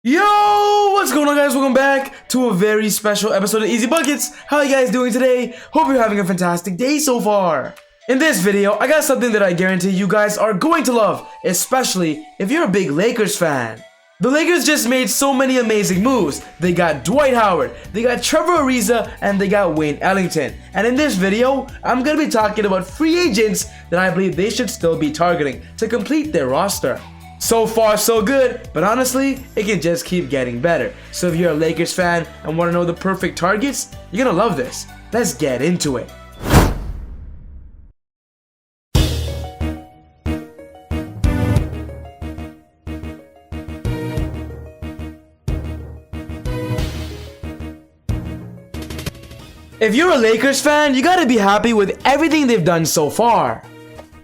Yo, what's going on, guys? Welcome back to a very special episode of Easy Buckets. How are you guys doing today? Hope you're having a fantastic day so far. In this video, I got something that I guarantee you guys are going to love, especially if you're a big Lakers fan. The Lakers just made so many amazing moves. They got Dwight Howard, they got Trevor Ariza, and they got Wayne Ellington. And in this video, I'm going to be talking about free agents that I believe they should still be targeting to complete their roster. So far, so good, but honestly, it can just keep getting better. So if you're a Lakers fan and want to know the perfect targets, you're gonna love this. Let's get into it. If you're a Lakers fan, you gotta be happy with everything they've done so far.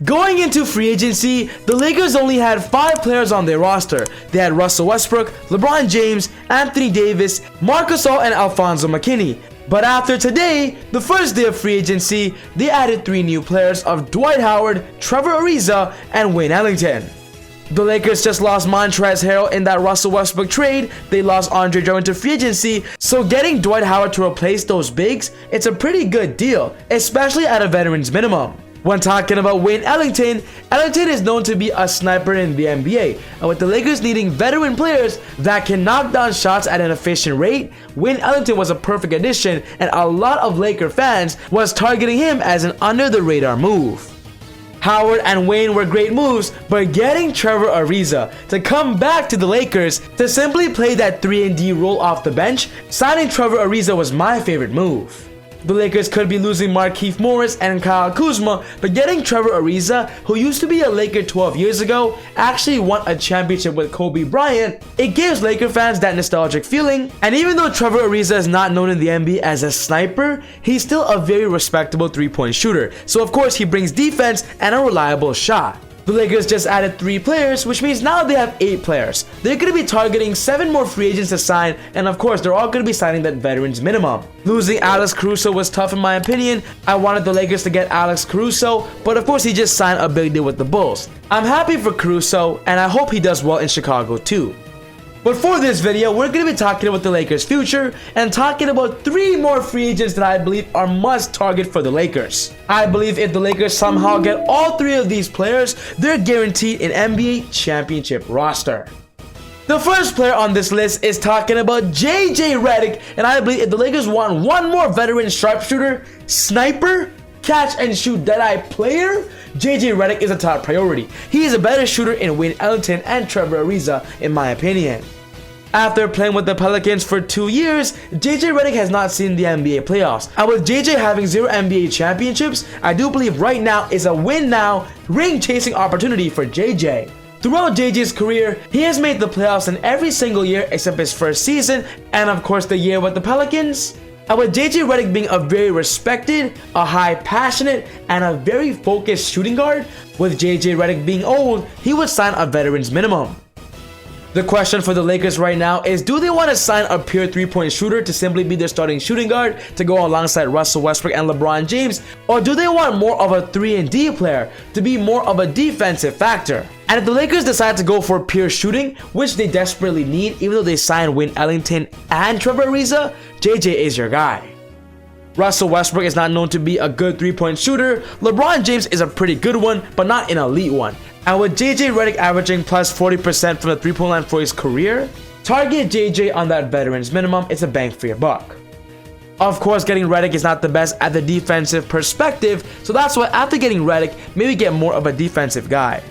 Going into free agency, the Lakers only had 5 players on their roster. They had Russell Westbrook, LeBron James, Anthony Davis, Marc Gasol, and Alfonso McKinney. But after today, the first day of free agency, they added 3 new players of Dwight Howard, Trevor Ariza, and Wayne Ellington. The Lakers just lost Montrezl Harrell in that Russell Westbrook trade. They lost Andre Drummond to free agency, so getting Dwight Howard to replace those bigs, it's a pretty good deal, especially at a veteran's minimum. When talking about Wayne Ellington, Ellington is known to be a sniper in the NBA, and with the Lakers needing veteran players that can knock down shots at an efficient rate, Wayne Ellington was a perfect addition, and a lot of Laker fans was targeting him as an under-the-radar move. Howard and Wayne were great moves, but getting Trevor Ariza to come back to the Lakers to simply play that 3-and-D role off the bench, signing Trevor Ariza was my favorite move. The Lakers could be losing Markieff Morris and Kyle Kuzma, but getting Trevor Ariza, who used to be a Laker 12 years ago, actually won a championship with Kobe Bryant, it gives Laker fans that nostalgic feeling. And even though Trevor Ariza is not known in the NBA as a sniper, he's still a very respectable 3-point shooter. So of course he brings defense and a reliable shot. The Lakers just added 3 players, which means now they have 8 players. They're going to be targeting 7 more free agents to sign, and of course they're all going to be signing that veterans minimum. Losing Alex Caruso was tough in my opinion. I wanted the Lakers to get Alex Caruso, but of course he just signed a big deal with the Bulls. I'm happy for Caruso, and I hope he does well in Chicago too. But for this video, we're going to be talking about the Lakers' future and talking about 3 more free agents that I believe are must target for the Lakers. I believe if the Lakers somehow get all 3 of these players, they're guaranteed an NBA championship roster. The first player on this list is talking about JJ Reddick, and I believe if the Lakers want one more veteran sharpshooter, sniper, catch and shoot dead-eye player, JJ Reddick is a top priority. He is a better shooter in Wayne Ellington and Trevor Ariza in my opinion. After playing with the Pelicans for 2 years, JJ Reddick has not seen the NBA playoffs. And with JJ having 0 NBA championships, I do believe right now is a win now, ring chasing opportunity for JJ. Throughout JJ's career, he has made the playoffs in every single year except his first season and of course the year with the Pelicans. And with JJ Reddick being a very respected, a high passionate, and a very focused shooting guard, with JJ Reddick being old, he would sign a veteran's minimum. The question for the Lakers right now is, do they want to sign a pure 3-point shooter to simply be their starting shooting guard to go alongside Russell Westbrook and LeBron James, or do they want more of a 3-and-D player to be more of a defensive factor? And if the Lakers decide to go for pure shooting, which they desperately need even though they signed Wayne Ellington and Trevor Ariza, JJ is your guy. Russell Westbrook is not known to be a good 3-point shooter. LeBron James is a pretty good one, but not an elite one. And with JJ Reddick averaging plus 40% from the 3-point line for his career, target JJ on that veteran's minimum. It's a bang for your buck. Of course, getting Reddick is not the best at the defensive perspective, so that's why after getting Reddick, maybe get more of a defensive guy.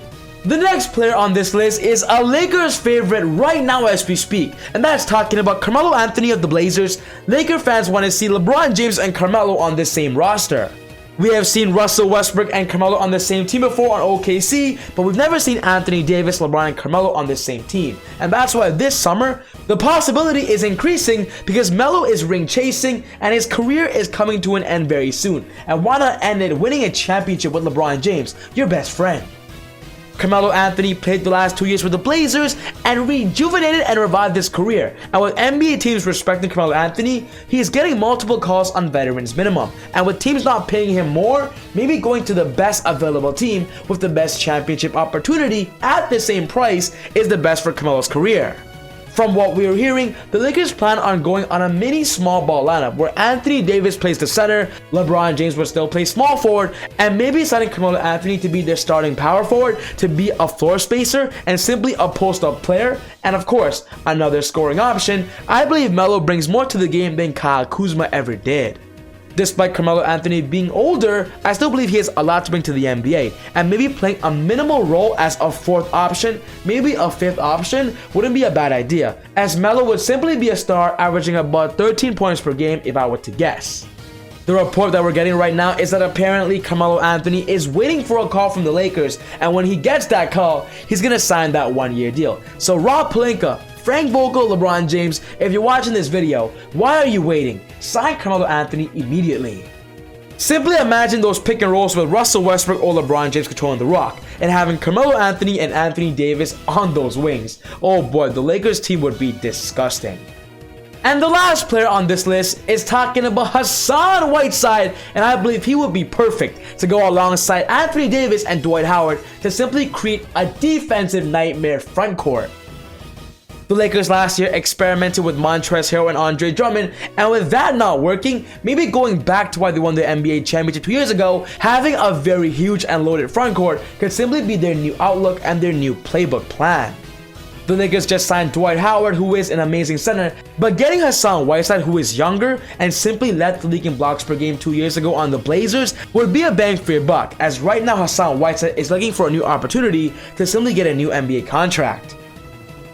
The next player on this list is a Lakers favorite right now as we speak, and that's talking about Carmelo Anthony of the Blazers. Laker fans want to see LeBron James and Carmelo on the same roster. We have seen Russell Westbrook and Carmelo on the same team before on OKC, but we've never seen Anthony Davis, LeBron, and Carmelo on the same team. And that's why this summer, the possibility is increasing because Melo is ring chasing and his career is coming to an end very soon. And why not end it winning a championship with LeBron James, your best friend? Carmelo Anthony played the last 2 years with the Blazers and rejuvenated and revived his career. And with NBA teams respecting Carmelo Anthony, he is getting multiple calls on veterans minimum. And with teams not paying him more, maybe going to the best available team with the best championship opportunity at the same price is the best for Carmelo's career. From what we were hearing, the Lakers plan on going on a mini small ball lineup where Anthony Davis plays the center, LeBron James will still play small forward, and maybe signing Carmelo Anthony to be their starting power forward, to be a floor spacer, and simply a post-up player, and of course, another scoring option. I believe Melo brings more to the game than Kyle Kuzma ever did. Despite Carmelo Anthony being older, I still believe he has a lot to bring to the NBA, and maybe playing a minimal role as a fourth option, maybe a fifth option, wouldn't be a bad idea, as Melo would simply be a star averaging about 13 points per game if I were to guess. The report that we're getting right now is that apparently Carmelo Anthony is waiting for a call from the Lakers, and when he gets that call, he's gonna sign that one-year deal. So Rob Pelinka, Frank Vogel, LeBron James, if you're watching this video, why are you waiting? Sign Carmelo Anthony immediately. Simply imagine those pick and rolls with Russell Westbrook or LeBron James controlling the rock, and having Carmelo Anthony and Anthony Davis on those wings. Oh boy, the Lakers team would be disgusting. And the last player on this list is talking about Hassan Whiteside, and I believe he would be perfect to go alongside Anthony Davis and Dwight Howard to simply create a defensive nightmare frontcourt. The Lakers last year experimented with Montrezl Harrell and Andre Drummond, and with that not working, maybe going back to why they won the NBA championship 2 years ago, having a very huge and loaded frontcourt could simply be their new outlook and their new playbook plan. The Lakers just signed Dwight Howard, who is an amazing center, but getting Hassan Whiteside, who is younger and simply led the league in blocks per game 2 years ago on the Blazers, would be a bang for your buck, as right now Hassan Whiteside is looking for a new opportunity to simply get a new NBA contract.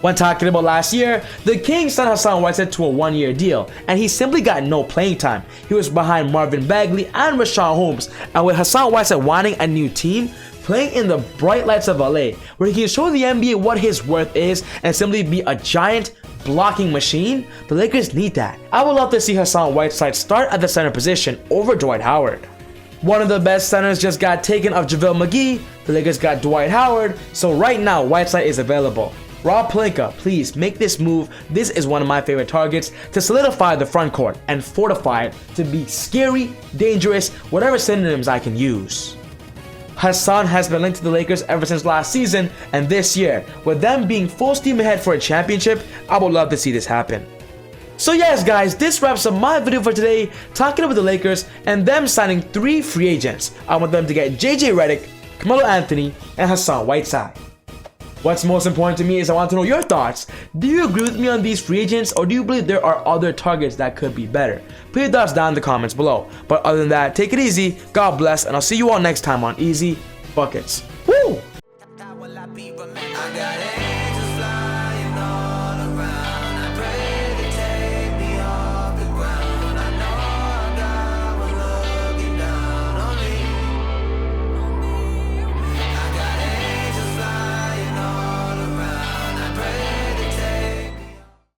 When talking about last year, the Kings signed Hassan Whiteside to a one-year deal, and he simply got no playing time. He was behind Marvin Bagley and Rashawn Holmes, and with Hassan Whiteside wanting a new team, playing in the bright lights of LA, where he can show the NBA what his worth is and simply be a giant blocking machine, the Lakers need that. I would love to see Hassan Whiteside start at the center position over Dwight Howard. One of the best centers just got taken of JaVale McGee, the Lakers got Dwight Howard, so right now Whiteside is available. Rob Pelinka, please make this move. This is one of my favorite targets to solidify the front court and fortify it to be scary, dangerous, whatever synonyms I can use. Hassan has been linked to the Lakers ever since last season, and this year, with them being full steam ahead for a championship, I would love to see this happen. So yes guys, this wraps up my video for today, talking about the Lakers and them signing 3 free agents. I want them to get JJ Reddick, Carmelo Anthony, and Hassan Whiteside. What's most important to me is I want to know your thoughts. Do you agree with me on these free agents, or do you believe there are other targets that could be better? Put your thoughts down in the comments below. But other than that, take it easy, God bless, and I'll see you all next time on Easy Buckets. Woo!